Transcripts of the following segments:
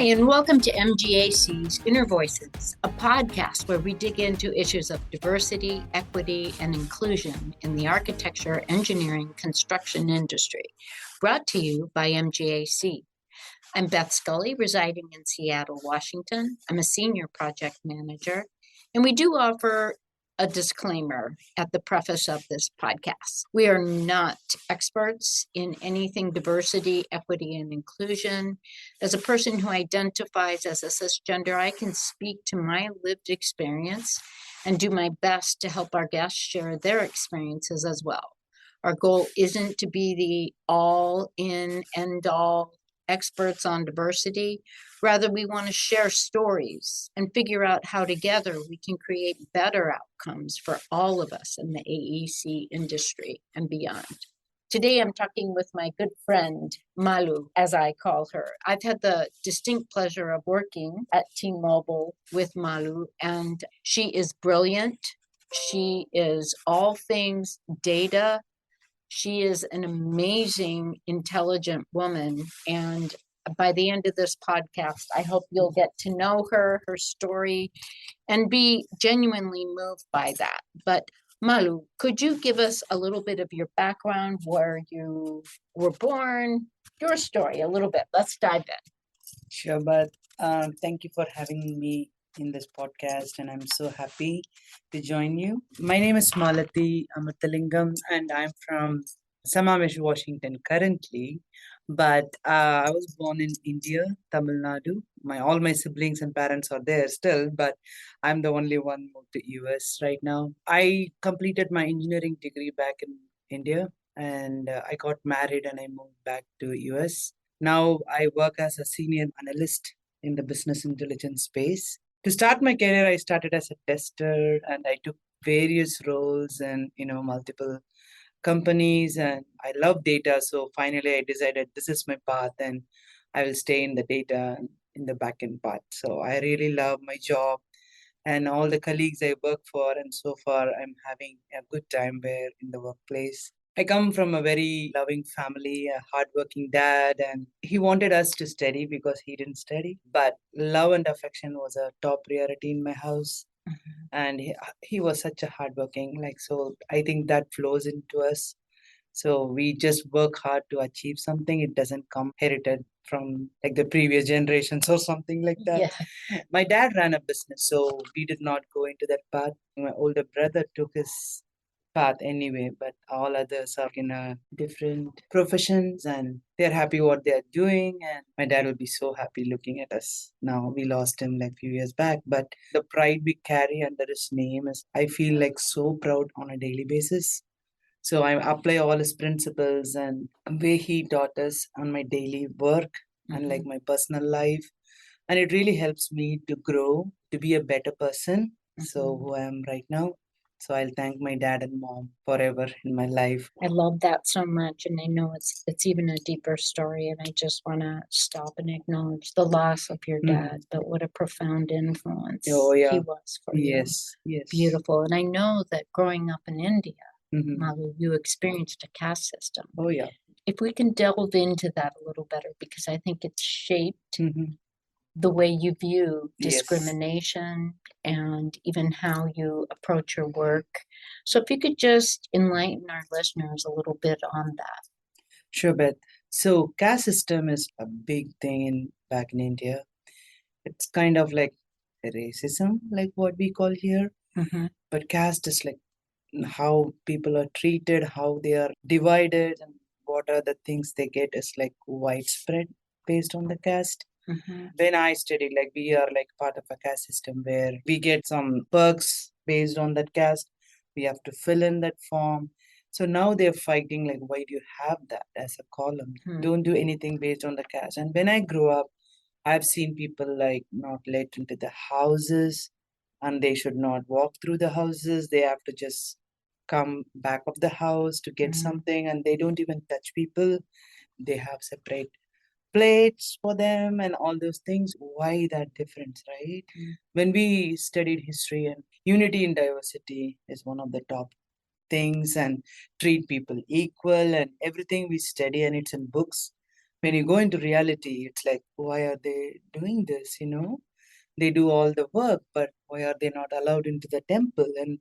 Hi, and welcome to MGAC's Inner Voices, a podcast where we dig into issues of diversity, equity, and inclusion in the architecture, engineering, construction industry, brought to you by MGAC. I'm Beth Scully, residing in Seattle, Washington. I'm a Senior Project Manager, and we do offer a disclaimer at the preface of this podcast. We are not experts in anything diversity, equity, and inclusion. As a person who identifies as a cisgender, I can speak to my lived experience and do my best to help our guests share their experiences as well. Our goal isn't to be the all-in, end-all experts on diversity. Rather, we want to share stories and figure out how together we can create better outcomes for all of us in the AEC industry and beyond. Today, I'm talking with my good friend, Malu, as I call her. I've had the distinct pleasure of working at T-Mobile with Malu, and she is brilliant. She is all things data. She is an amazing, intelligent woman. And by the end of this podcast, I hope you'll get to know her, her story, and be genuinely moved by that. But Malu, could you give us a little bit of your background, where you were born, your story a little bit? Let's dive in. Sure, but thank you for having me in this podcast, and I'm so happy to join you. My name is Malathy Amirthalingam, and I'm from Samamesh, Washington currently, but I was born in India, Tamil Nadu. All my siblings and parents are there still, but I'm the only one moved to US right now. I completed my engineering degree back in India, and I got married and I moved back to US. Now I work as a senior analyst in the business intelligence space. To start my career, I started as a tester and I took various roles and multiple companies, and I love data. So finally I decided this is my path and I will stay in the data in the backend part. So I really love my job and all the colleagues I work for, and so far I'm having a good time there in the workplace. I come from a very loving family, a hardworking dad, and he wanted us to study because he didn't study. But love and affection was a top priority in my house. And he was such a hardworking, so I think that flows into us. So we just work hard to achieve something. It doesn't come inherited from the previous generations or something like that. Yeah. My dad ran a business, so we did not go into that path. My older brother took his path anyway, but all others are in a different professions and they're happy what they're doing. And my dad will be so happy looking at us now. We lost him a few years back, but the pride we carry under his name is, I feel so proud on a daily basis. So I apply all his principles and way he taught us on my daily work and my personal life. And it really helps me to grow, to be a better person. So who I am right now. So I'll thank my dad and mom forever in my life. I love that so much, and I know it's even a deeper story, and I just want to stop and acknowledge the loss of your dad, but what a profound influence he was for you. Yes. Beautiful. And I know that growing up in India, Malu, you experienced a caste system. Oh, yeah. If we can delve into that a little better, because I think it's shaped the way you view discrimination and even how you approach your work. So if you could just enlighten our listeners a little bit on that. Sure, Beth. So caste system is a big thing back in India. It's kind of like racism, like what we call here. But caste is how people are treated, how they are divided, and what are the things they get is widespread based on the caste. When I studied, we are part of a caste system where we get some perks based on that caste. We have to fill in that form. So now they're fighting why do you have that as a column? Don't do anything based on the caste. And when I grew up, I've seen people not let into the houses, and they should not walk through the houses. They have to just come back of the house to get something, and they don't even touch people. They have separate plates for them and all those things. Why that difference, right? When we studied history, and unity in diversity is one of the top things, and treat people equal, and everything we study and it's in books. when you go into reality, it's like, why are they doing this? They do all the work, but why are they not allowed into the temple? And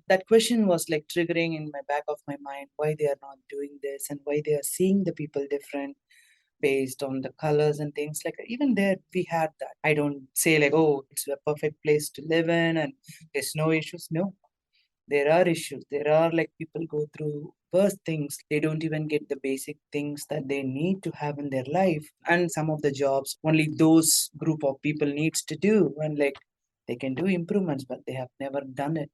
that question was like triggering in my back of my mind, why they are not doing this and why they are seeing the people different based on the colors and things. Like even there we had that. I don't say like, oh, it's a perfect place to live in and there's no issues. No, there are issues. There are like people go through worse things. They don't even get the basic things that they need to have in their life. And some of the jobs only those group of people needs to do. And like they can do improvements, but they have never done it.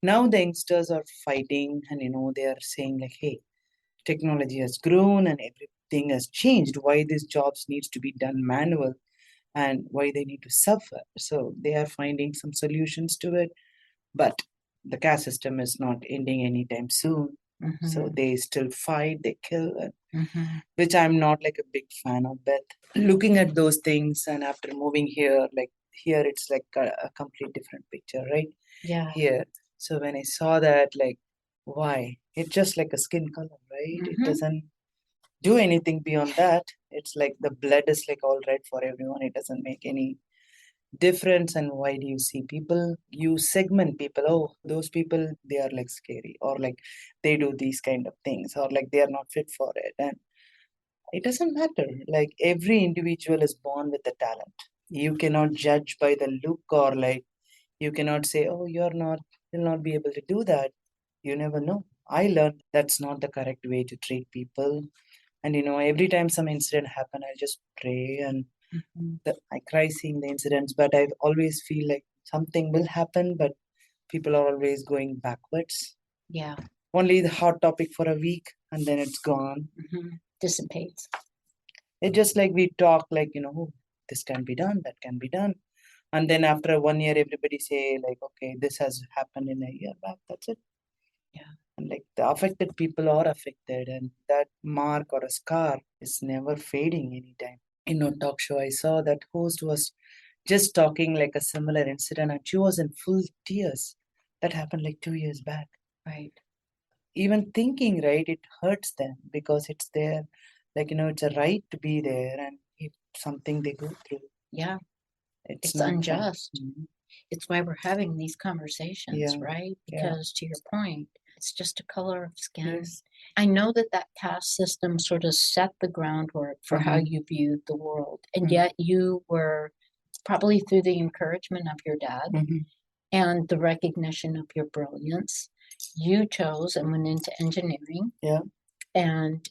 Now the youngsters are fighting and they are saying like, hey, technology has grown and everything has changed. Why these jobs needs to be done manual and why they need to suffer. So they are finding some solutions to it. But the caste system is not ending anytime soon. So they still fight, they kill, which I'm not like a big fan of. But looking at those things and after moving here, like here it's like a complete different picture, right? Yeah. Here. So when I saw that, like, why? It's just like a skin color, right? It doesn't do anything beyond that. It's like the blood is like all red for everyone. It doesn't make any difference. And why do you see people, you segment people, oh, those people, they are like scary, or like they do these kind of things, or like they are not fit for it. And it doesn't matter. Like every individual is born with a talent. You cannot judge by the look, or like you cannot say, oh, you'll not be able to do that. You never know. I learned that's not the correct way to treat people. And every time some incident happen, I just pray and I cry seeing the incidents. But I always feel like something will happen, but people are always going backwards. Yeah. Only the hot topic for a week and then it's gone. Dissipates. It's just like we talk like, "Oh, this can be done, that can be done." And then after 1 year, everybody say like, okay, this has happened in a year back. That's it. Yeah. And like the affected people are affected, and that mark or a scar is never fading anytime. In a talk show, I saw that host was just talking like a similar incident, and she was in full tears. That happened like 2 years back. Right. Even thinking, right, it hurts them because it's their, like, it's a right to be there, and it's something they go through. Yeah. It's not fun. unjust. It's why we're having these conversations, Yeah. right? Yeah. Because to your point, it's just a color of skin. Yes. I know that caste system sort of set the groundwork for how you viewed the world. And yet you were probably through the encouragement of your dad and the recognition of your brilliance, you chose and went into engineering. Yeah. And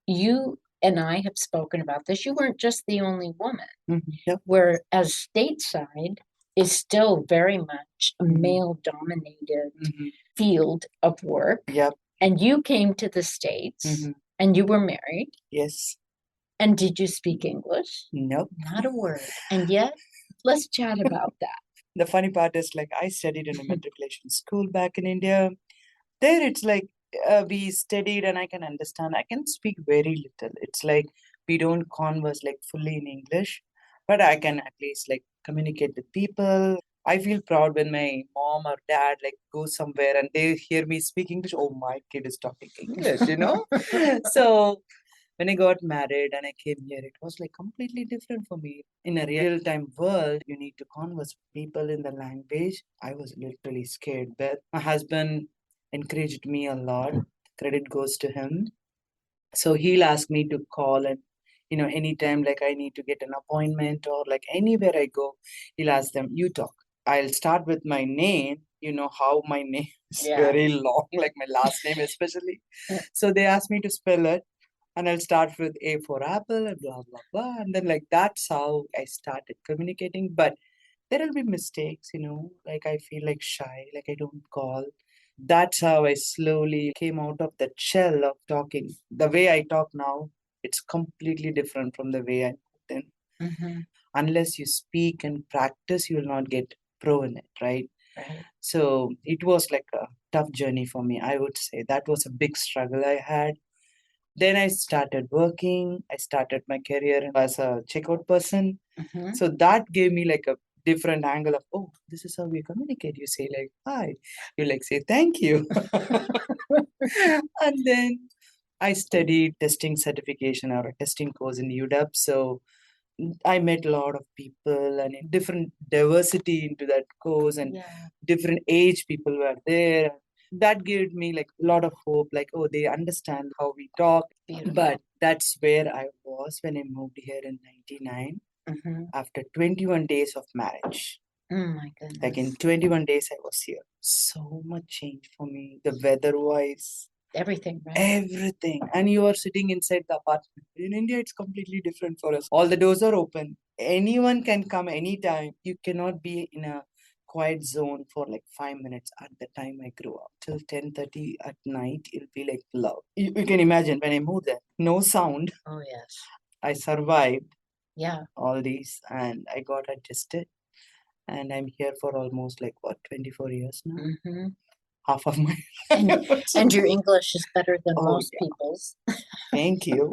you and I have spoken about this. You weren't just the only woman. Yep. Whereas stateside is still very much a male dominated field of work. Yep. And you came to the States and you were married. Yes. And did you speak English? Nope. Not a word. And yet, let's chat about that. The funny part is like I studied in a matriculation school back in India. There it's like we studied and I can understand. I can speak very little. It's like we don't converse like fully in English, but I can at least like communicate with people. I feel proud when my mom or dad like go somewhere and they hear me speak English. Oh, my kid is talking English. So when I got married and I came here, it was like completely different for me. In a real time world, you need to converse with people in the language. I was literally scared, but my husband encouraged me a lot. Credit goes to him. So he'll ask me to call and anytime like I need to get an appointment or like anywhere I go, he'll ask them, you talk. I'll start with my name. You know how my name is very long, like my last name especially. So they asked me to spell it and I'll start with A for apple and blah blah blah. And then like that's how I started communicating. But there will be mistakes, like I feel like shy, like I don't call. That's how I slowly came out of that shell of talking. The way I talk now, it's completely different from the way I talked then. Unless you speak and practice, you will not get pro in it, right? So it was like a tough journey for me, I would say. That was a big struggle I had. Then I started working. I started my career as a checkout person. So that gave me like a different angle of, oh, this is how we communicate. You say like, hi. You like say, thank you. And then I studied testing certification or a testing course in UW. So I met a lot of people and in different diversity into that course and Yeah. different age people were there. That gave me like a lot of hope, like, oh, they understand how we talk. Beautiful. But that's where I was when I moved here in 99 after 21 days of marriage. Oh my goodness. Like in 21 days, I was here. So much change for me. The weather wise, Everything, right? everything. And you are sitting inside the apartment. In India, it's completely different for us. All the doors are open. Anyone can come anytime. You cannot be in a quiet zone for like 5 minutes. At the time I grew up, till 10:30 at night, it'll be like loud. You can imagine when I moved there. No sound. Oh yes. I survived Yeah. all these and I got adjusted. And I'm here for almost like what, 24 years now? Half of my and your English is better than Oh, most yeah. people's. Thank you.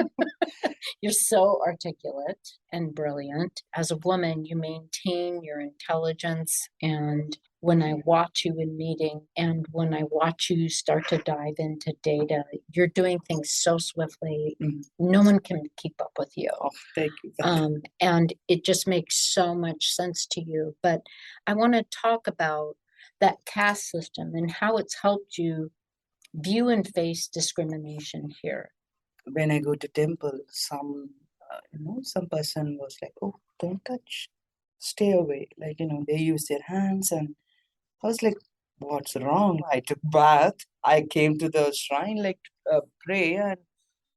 You're so articulate and brilliant. As a woman, you maintain your intelligence. And when I watch you in meeting and when I watch you start to dive into data, you're doing things so swiftly. No one can keep up with you. Oh, thank you. And it just makes so much sense to you. But I want to talk about that caste system and how it's helped you view and face discrimination here. When I go to temple, some person was like, "Oh, don't touch, stay away." Like they use their hands, and I was like, "What's wrong?" I took bath. I came to the shrine like pray,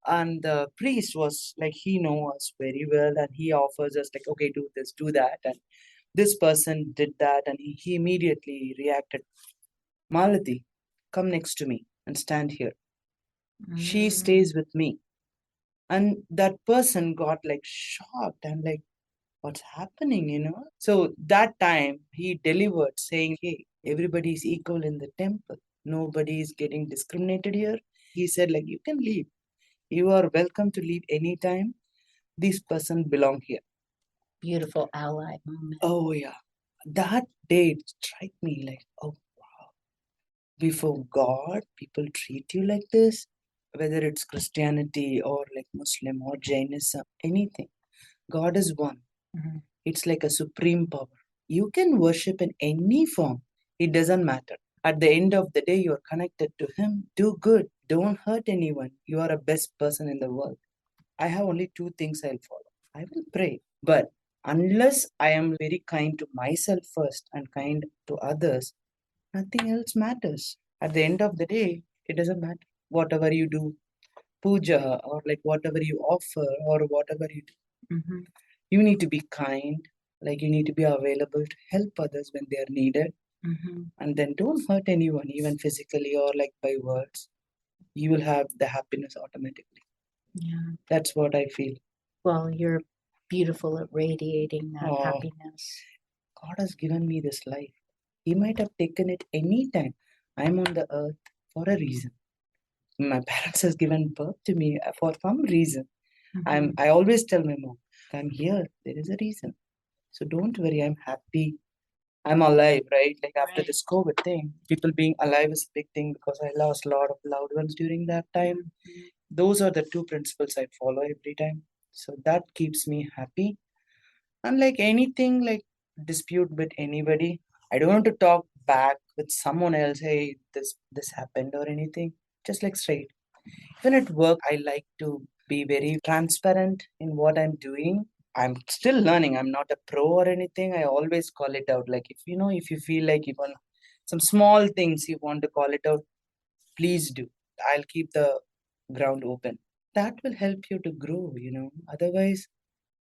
and the priest was like, he knows us very well, and he offers us like, "Okay, do this, do that," and this person did that, and he immediately reacted. Malathy, come next to me and stand here. She stays with me. And that person got like shocked and like, what's happening? So that time he delivered saying, hey, everybody is equal in the temple. Nobody is getting discriminated here. He said, like, you can leave. You are welcome to leave anytime. This person belong here. Beautiful ally moment. Oh, yeah. That day struck me like, oh, wow. Before God, people treat you like this, whether it's Christianity or like Muslim or Jainism, anything. God is one. It's like a supreme power. You can worship in any form. It doesn't matter. At the end of the day, you're connected to Him. Do good. Don't hurt anyone. You are a best person in the world. I have only two things I'll follow. I will pray. But unless I am very kind to myself first and kind to others, nothing else matters. At the end of the day, it doesn't matter. Whatever you do, puja, or like whatever you offer, or whatever you do, you need to be kind. Like you need to be available to help others when they are needed. And then don't hurt anyone, even physically or like by words. You will have the happiness automatically. Yeah. That's what I feel. Well, you're beautiful at radiating that happiness. God has given me this life. He might have taken it any time. I'm on the earth for a reason. My parents has given birth to me for some reason. I always tell my mom, I'm here. There is a reason. So don't worry. I'm happy. I'm alive, right? Like after this COVID thing, people being alive is a big thing because I lost a lot of loved ones during that time. Those are the two principles I follow every time. So that keeps me happy. Unlike anything like dispute with anybody, I don't want to talk back with someone else. Hey, this happened or anything. Just like straight. Even at work, I like to be very transparent in what I'm doing. I'm still learning. I'm not a pro or anything. I always call it out. Like if you feel like even some small things you want to call it out, please do. I'll keep the ground open. That will help you to grow. Otherwise,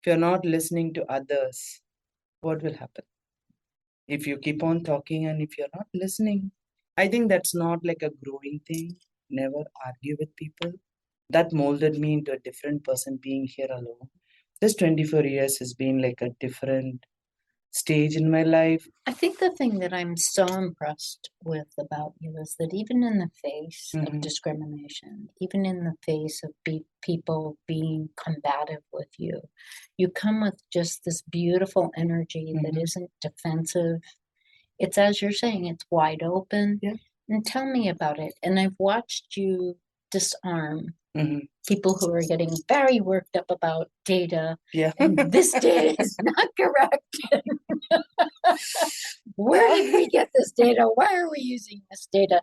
if you're not listening to others, what will happen? If you keep on talking and if you're not listening, I think that's not like a growing thing. Never argue with people. That molded me into a different person being here alone. This 24 years has been like a different stage in my life. I think the thing that I'm so impressed with about you is that even in the face of discrimination, even in the face of people being combative with you, you come with just this beautiful energy that isn't defensive. It's, as you're saying, it's wide open. Yeah. And tell me about it. And I've watched you disarm Mhm. People who are getting very worked up about data. Yeah. And this data is not correct. Where did we get this data? Why are we using this data?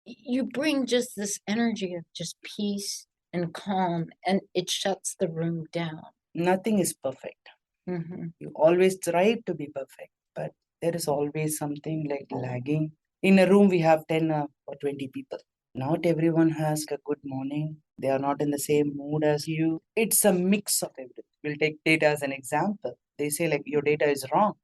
You bring just this energy of just peace and calm, and it shuts the room down. Nothing is perfect. You always try to be perfect, but there is always something like lagging. In a room, we have 10 or 20 people. Not everyone has a good morning. They are not in the same mood as you. It's a mix of everything. We'll take data as an example. They say, like, your data is wrong.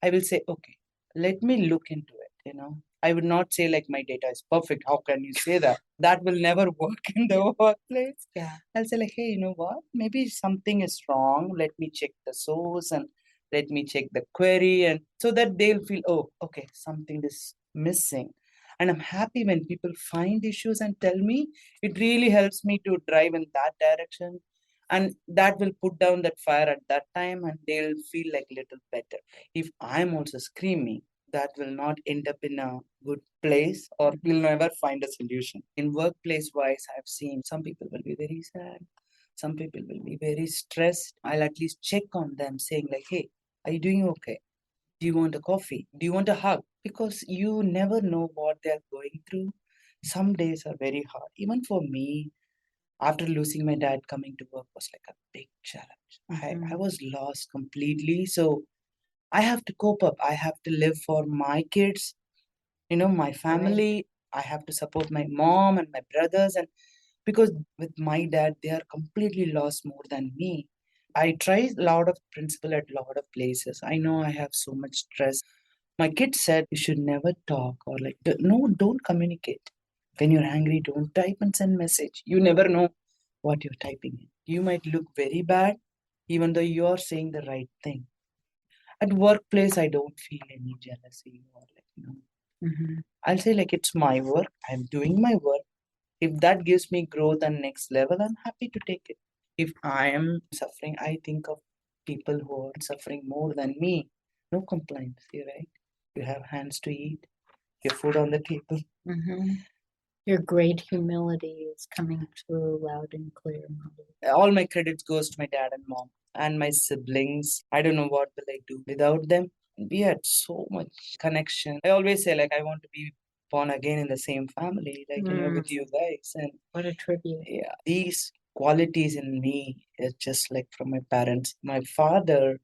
I will say, okay, let me look into it. I would not say like my data is perfect. How can you say that? That will never work in the workplace. Yeah. I'll say like, hey, you know what? Maybe something is wrong. Let me check the source and let me check the query. And so that they'll feel, oh, okay, something is missing. And I'm happy when people find issues and tell me. It really helps me to drive in that direction. And that will put down that fire at that time and they'll feel like little better. If I'm also screaming, that will not end up in a good place or we'll never find a solution. In workplace wise, I've seen some people will be very sad. Some people will be very stressed. I'll at least check on them saying like, hey, are you doing okay? Do you want a coffee? Do you want a hug? Because you never know what they're going through. Some days are very hard. Even for me, after losing my dad, coming to work was like a big challenge. I was lost completely. So I have to cope up. I have to live for my kids, my family. I have to support my mom and my brothers. And because with my dad, they are completely lost more than me. I try a lot of principle at a lot of places. I know I have so much stress. My kid said you should never talk or like, no, don't communicate. When you're angry, don't type and send message. You never know what you're typing in. You might look very bad, even though you're saying the right thing. At workplace, I don't feel any jealousy or I'll say like it's my work. I'm doing my work. If that gives me growth and next level, I'm happy to take it. If I am suffering, I think of people who are suffering more than me. No complaints, right? You have hands to eat, your food on the table. Your great humility is coming through loud and clear, Molly. All my credits goes to my dad and mom and my siblings. I don't know what will I do without them. We had so much connection. I always say like I want to be born again in the same family, like with you guys. And what a tribute. Yeah, these qualities in me is just like from my parents. My father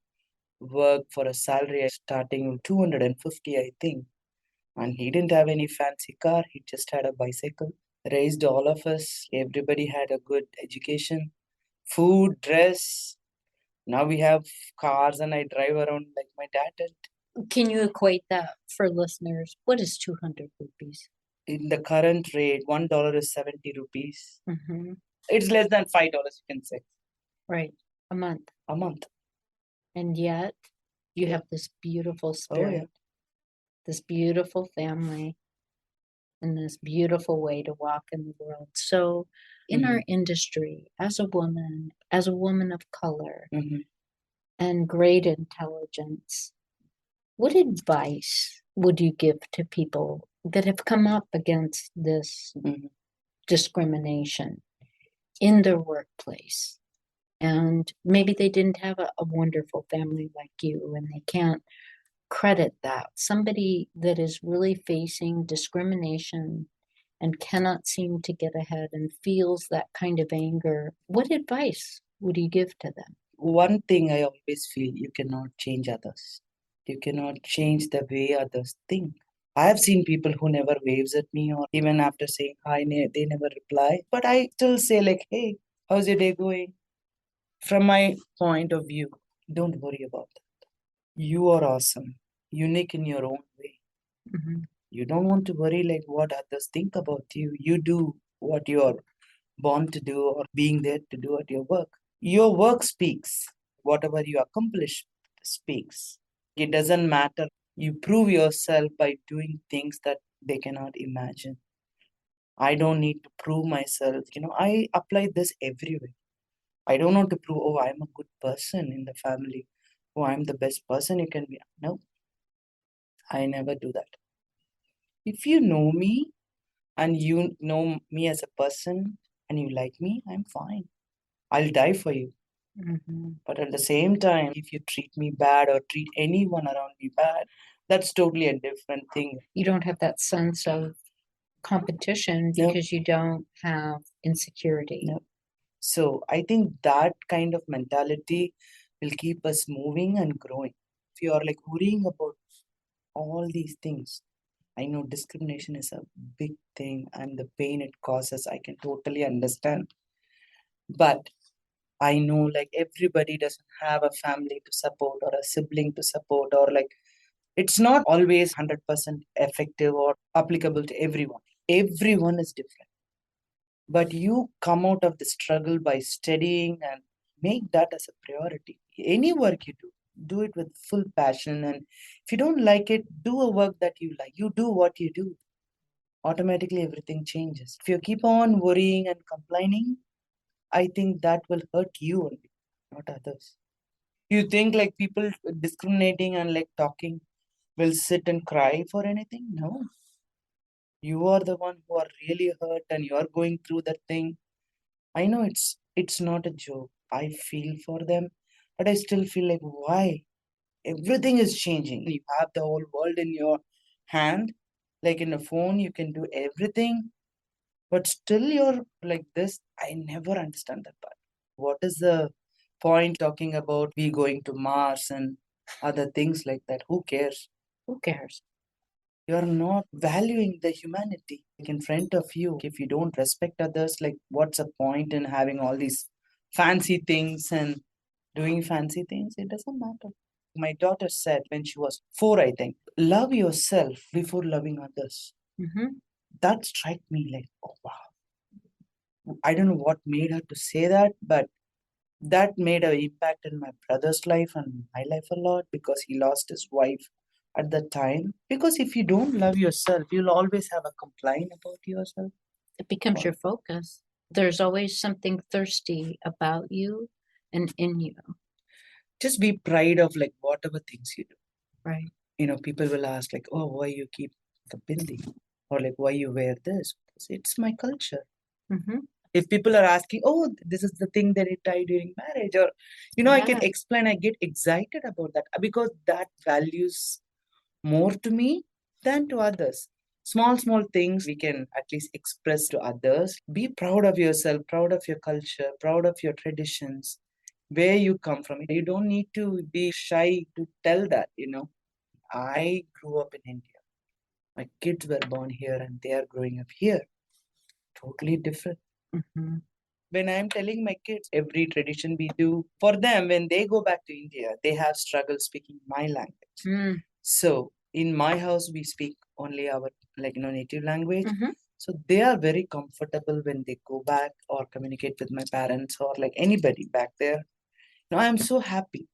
worked for a salary starting 250, I think. And he didn't have any fancy car. He just had a bicycle. Raised all of us. Everybody had a good education, food, dress. Now we have cars and I drive around like my dad did. Can you equate that for listeners? What is 200 rupees? In the current rate, $1 is 70 rupees. It's less than $5, you can say. Right. A month. A month. And yet you have this beautiful spirit, this beautiful family, and this beautiful way to walk in the world. So in our industry, as a woman of color, and great intelligence, what advice would you give to people that have come up against this discrimination in their workplace? And maybe they didn't have a wonderful family like you, and they can't credit that. Somebody that is really facing discrimination and cannot seem to get ahead and feels that kind of anger, what advice would you give to them? One thing I always feel, you cannot change others. You cannot change the way others think. I have seen people who never waves at me or even after saying hi, they never reply. But I still say like, hey, how's your day going? From my point of view, don't worry about that. You are awesome, unique in your own way. You don't want to worry like what others think about you. You do what you are born to do or being there to do at your work. Your work speaks. Whatever you accomplish speaks. It doesn't matter. You prove yourself by doing things that they cannot imagine. I don't need to prove myself. I apply this everywhere. I don't want to prove, oh, I'm a good person in the family. Oh, I'm the best person you can be. No, I never do that. If you know me and you know me as a person, and you like me, I'm fine. I'll die for you. But at the same time, if you treat me bad or treat anyone around me bad, that's totally a different thing. You don't have that sense of competition No. because you don't have insecurity. No. So I think that kind of mentality will keep us moving and growing. If you are like worrying about all these things, I know discrimination is a big thing and the pain it causes, I can totally understand. But I know like everybody doesn't have a family to support or a sibling to support, or like it's not always 100% effective or applicable to everyone. Everyone is different. But you come out of the struggle by studying and make that as a priority. Any work you do it with full passion. And if you don't like it, do a work that you like. You do what you do. Automatically, everything changes. If you keep on worrying and complaining, I think that will hurt you only, not others. You think like people discriminating and like talking will sit and cry for anything? No. You are the one who are really hurt and you are going through that thing. I know it's not a joke. I feel for them, but I still feel like why? Everything is changing. You have the whole world in your hand. Like in a phone, you can do everything, but still you're like this. I never understand that part. What is the point talking about we going to Mars and other things like that? Who cares? Who cares? You're not valuing the humanity like in front of you. If you don't respect others, like what's the point in having all these fancy things and doing fancy things? It doesn't matter. My daughter said when she was 4, I think, love yourself before loving others. That struck me like, oh wow. I don't know what made her to say that, but that made an impact in my brother's life and my life a lot because he lost his wife at the time. Because if you don't love yourself, you'll always have a complaint about yourself. It becomes your focus. There's always something thirsty about you and in you. Just be proud of like whatever things you do. Right. You know, people will ask like, oh, why you keep the bindi? Or like, why you wear this? It's my culture. If people are asking, oh, this is the thing that I tie during marriage, or, you know, I can explain, I get excited about that because that values more to me than to others. Small things we can at least express to others. Be proud of yourself, proud of your culture, proud of your traditions, where you come from. You don't need to be shy to tell that, you know. I grew up in India. My kids were born here and they are growing up here. Totally different. When I'm telling my kids every tradition we do, for them, when they go back to India, they have struggle speaking my language. So in my house, we speak only our native language. So they are very comfortable when they go back or communicate with my parents or like anybody back there. Now I'm so happy.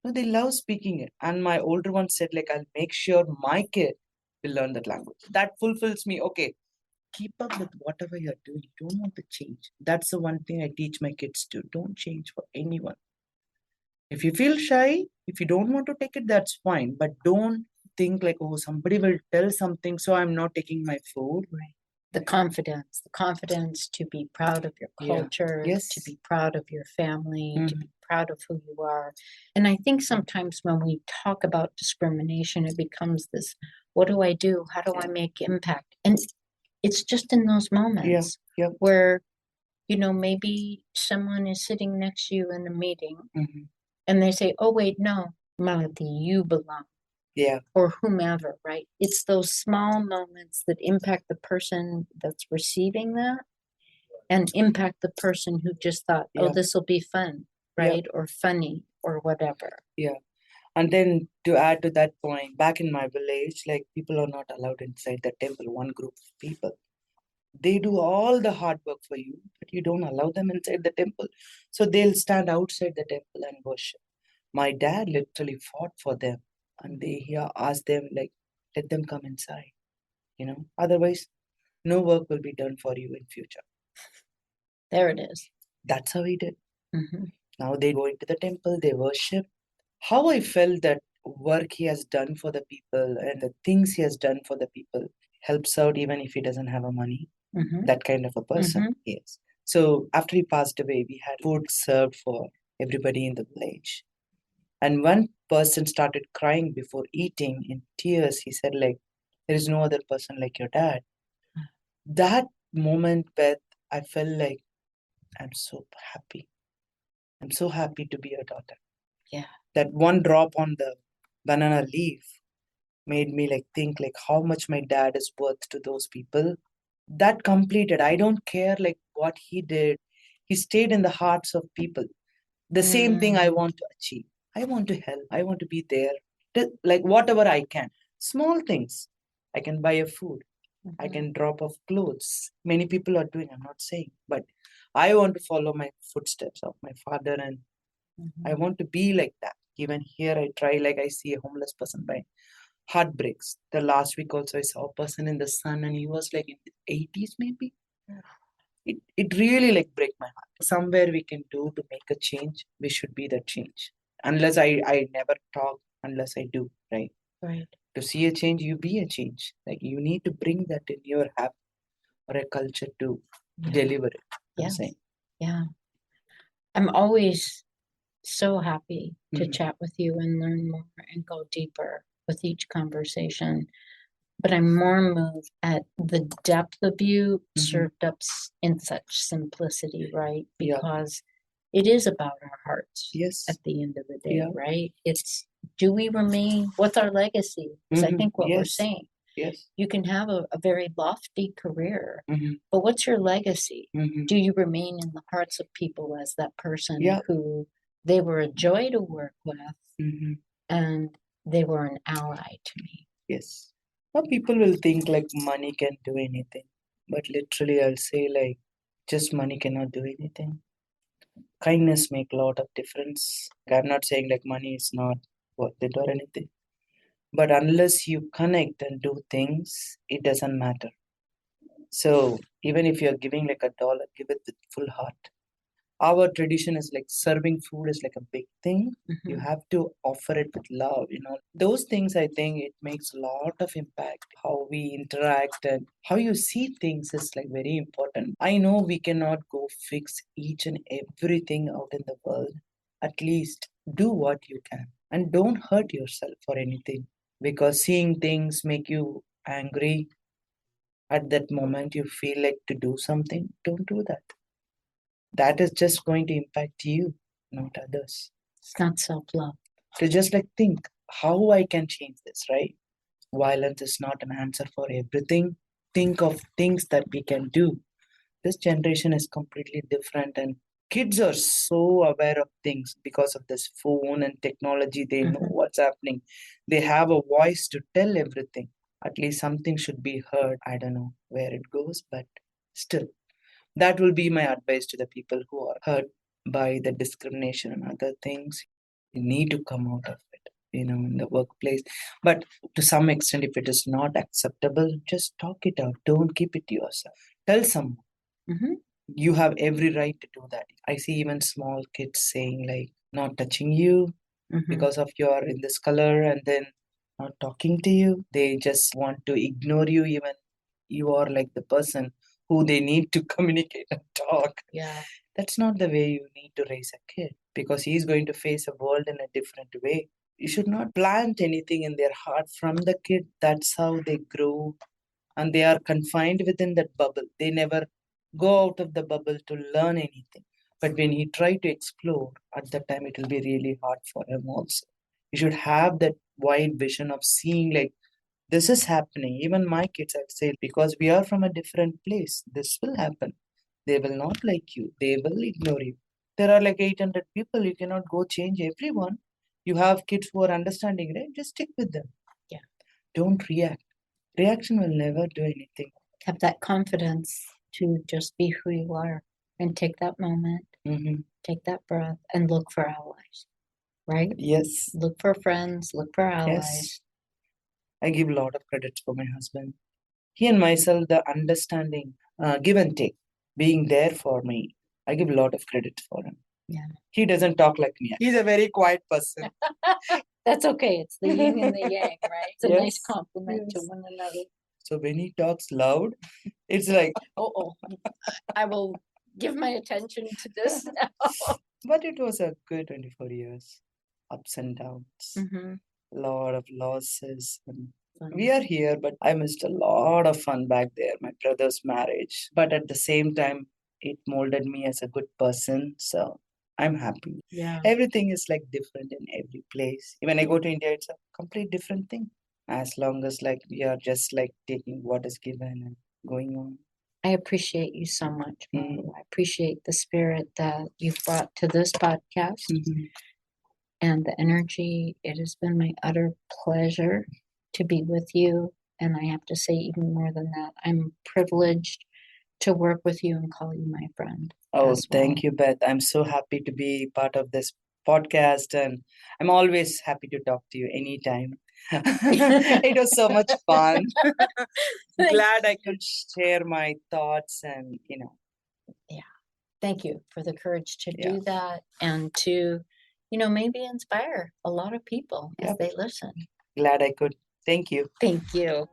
No, they love speaking it. And my older one said, like, I'll make sure my kid will learn that language. That fulfills me. Okay, keep up with whatever you're doing. You don't want to change. That's the one thing I teach my kids to. Don't change for anyone. If you feel shy, if you don't want to take it, that's fine. But don't think like, oh, somebody will tell something, so I'm not taking my food. Right. The confidence to be proud of your culture, to be proud of your family, to be proud of who you are. And I think sometimes when we talk about discrimination, it becomes this, what do I do? How do I make impact? And it's just in those moments where, you know, maybe someone is sitting next to you in a meeting and they say, oh, wait, no, Malathy, you belong. Yeah. Or whomever, right? It's those small moments that impact the person that's receiving that and impact the person who just thought, oh, this will be fun, right? Or funny or whatever. Yeah. And then to add to that point, back in my village, like people are not allowed inside the temple, one group of people. They do all the hard work for you, but you don't allow them inside the temple. So they'll stand outside the temple and worship. My dad literally fought for them and he asked them, like, let them come inside, you know, otherwise no work will be done for you in future. There it is. That's how he did. Now they go into the temple, they worship. How I felt that work he has done for the people and the things he has done for the people helps out even if he doesn't have a money. That kind of a person he is. So after he passed away, we had food served for everybody in the village. And one person started crying before eating in tears. He said, like, there is no other person like your dad. That moment, Beth, I felt like I'm so happy. I'm so happy to be your daughter. Yeah. That one drop on the banana leaf made me like think like how much my dad is worth to those people. That completed. I don't care like what he did. He stayed in the hearts of people. The same thing I want to achieve. I want to help. I want to be there. Like whatever I can. Small things. I can buy a food. I can drop off clothes. Many people are doing, I'm not saying, but I want to follow my footsteps of my father, and I want to be like that. Even here, I try, like, I see a homeless person by heart breaks. The last week also, I saw a person in the sun, and he was like in the 80s, maybe. It really like break my heart. Somewhere we can do to make a change, we should be the change. Unless I never talk, unless I do, right? Right. To see a change, you be a change. Like you need to bring that in your habit or a culture to deliver it. I'm Yes. saying. Yeah. I'm always so happy to Mhm. chat with you and learn more and go deeper with each conversation. But I'm more moved at the depth of you served up in such simplicity, right? Yeah. Because it is about our hearts Yes. at the end of the day, Yeah. right? It's do we remain, what's our legacy? Is I think what we're Yes. saying. Yes. You can have a very lofty career, Mhm. but what's your legacy? Mhm. Do you remain in the hearts of people as that person Yeah. who they were a joy to work with Mhm. and they were an ally to me? Yes. Now people will think like money can do anything, but literally I'll say like just money cannot do anything. Kindness make a lot of difference. I'm not saying like money is not worth it or anything, but unless you connect and do things, it doesn't matter. So even if you're giving like $1, give it with full heart. Our tradition is like serving food is like a big thing. You have to offer it with love, those things. I think it makes a lot of impact. How we interact and how you see things is like very important. I know we cannot go fix each and everything out in the world. At least do what you can and don't hurt yourself for anything, because seeing things make you angry at that moment, you feel like to do something. Don't do that. That is just going to impact you, not others. It's not self-love. So just like think how I can change this, right? Violence is not an answer for everything. Think of things that we can do. This generation is completely different, and kids are so aware of things because of this phone and technology. They know what's happening. They have a voice to tell everything. At least something should be heard. I don't know where it goes, but still, that will be my advice to the people who are hurt by the discrimination and other things. You need to come out of it, in the workplace. But to some extent, if it is not acceptable, just talk it out. Don't keep it to yourself. Tell someone. You have every right to do that. I see even small kids saying like not touching you because of your in this color, and then not talking to you. They just want to ignore you, even you are like the person who they need to communicate and talk. Yeah. That's not the way you need to raise a kid, because he's going to face a world in a different way. You should not plant anything in their heart from the kid. That's how they grow, and they are confined within that bubble. They never go out of the bubble to learn anything. But when he try to explore, at that time it will be really hard for him also. You should have that wide vision of seeing like this is happening. Even my kids, I've said, because we are from a different place, this will happen. They will not like you. They will ignore you. There are like 800 people. You cannot go change everyone. You have kids who are understanding, right? Just stick with them. Yeah. Don't react. Reaction will never do anything. Have that confidence to just be who you are and take that moment, take that breath, and look for allies, right? Yes. Look for friends, look for allies. Yes. I give a lot of credit for my husband. He and myself, the understanding, give and take, being there for me. I give a lot of credit for him. Yeah. He doesn't talk like me. He's a very quiet person. That's okay. It's the yin and the yang, right? It's a nice Yes. compliment to Yes. one another. So when he talks loud, it's like, Oh, I will give my attention to this now. But it was a good 24 years, ups and downs, Mhm. lot of losses. And Fun. we are here, but I missed a lot of fun back there, my brother's marriage. But at the same time, it molded me as a good person. So I'm happy. Yeah. Everything is like different in every place. When I go to India, it's a complete different thing. As long as like we are just like taking what is given and going on. I appreciate you so much, Mm. Malu. I appreciate the spirit that you've brought to this podcast Mhm. and the energy. It has been my utter pleasure to be with you. And I have to say, even more than that, I'm privileged to work with you and call you my friend. Oh, as well. thank you, Beth. I'm so happy to be part of this podcast, and I'm always happy to talk to you anytime. It was so much fun. Glad I could share my thoughts and, Thank you for the courage to Yeah. do that and to, maybe inspire a lot of people as Yep. they listen. Glad I could. Thank you. Thank you.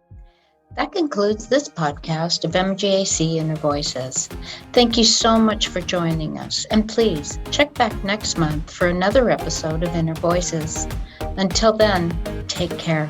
That concludes this podcast of MGAC Inner Voices. Thank you so much for joining us. And please check back next month for another episode of Inner Voices. Until then, take care.